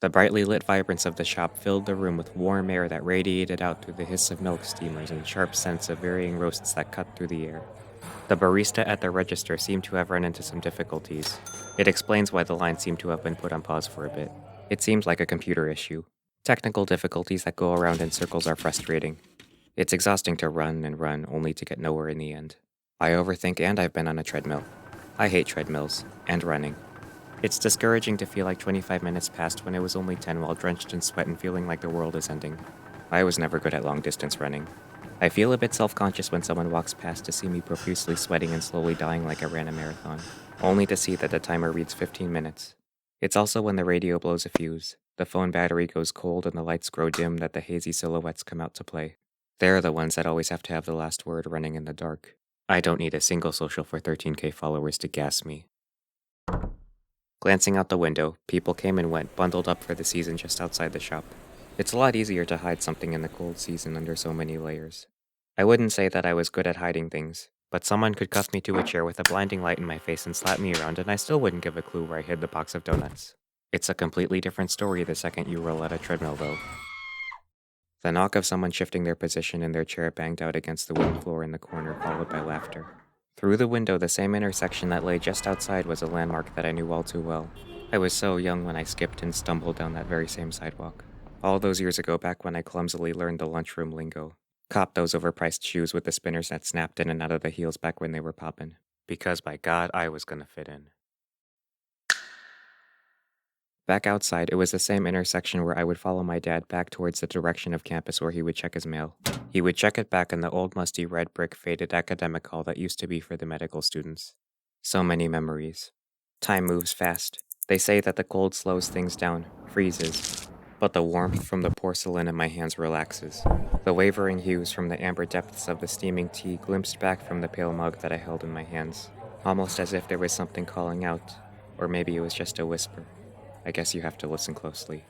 The brightly lit vibrance of the shop filled the room with warm air that radiated out through the hiss of milk steamers and sharp scents of varying roasts that cut through the air. The barista at the register seemed to have run into some difficulties. It explains why the line seemed to have been put on pause for a bit. It seems like a computer issue. Technical difficulties that go around in circles are frustrating. It's exhausting to run and run only to get nowhere in the end. I overthink and I've been on a treadmill. I hate treadmills and running. It's discouraging to feel like 25 minutes passed when it was only 10 while drenched in sweat and feeling like the world is ending. I was never good at long distance running. I feel a bit self-conscious when someone walks past to see me profusely sweating and slowly dying like I ran a marathon, only to see that the timer reads 15 minutes. It's also when the radio blows a fuse, the phone battery goes cold and the lights grow dim that the hazy silhouettes come out to play. They're the ones that always have to have the last word running in the dark. I don't need a single social for 13K followers to gas me. Glancing out the window, people came and went, bundled up for the season just outside the shop. It's a lot easier to hide something in the cold season under so many layers. I wouldn't say that I was good at hiding things, but someone could cuff me to a chair with a blinding light in my face and slap me around, and I still wouldn't give a clue where I hid the box of donuts. It's a completely different story the second you roll at a treadmill, though. The knock of someone shifting their position in their chair banged out against the wooden floor in the corner, followed by laughter. Through the window, the same intersection that lay just outside was a landmark that I knew all too well. I was so young when I skipped and stumbled down that very same sidewalk. All those years ago, back when I clumsily learned the lunchroom lingo. Copped those overpriced shoes with the spinners that snapped in and out of the heels back when they were poppin'. Because by God, I was gonna fit in. Back outside, it was the same intersection where I would follow my dad back towards the direction of campus where he would check his mail. He would check it back in the old musty red brick faded academic hall that used to be for the medical students. So many memories. Time moves fast. They say that the cold slows things down, freezes. But the warmth from the porcelain in my hands relaxes. The wavering hues from the amber depths of the steaming tea glimpsed back from the pale mug that I held in my hands, almost as if there was something calling out, or maybe it was just a whisper. I guess you have to listen closely.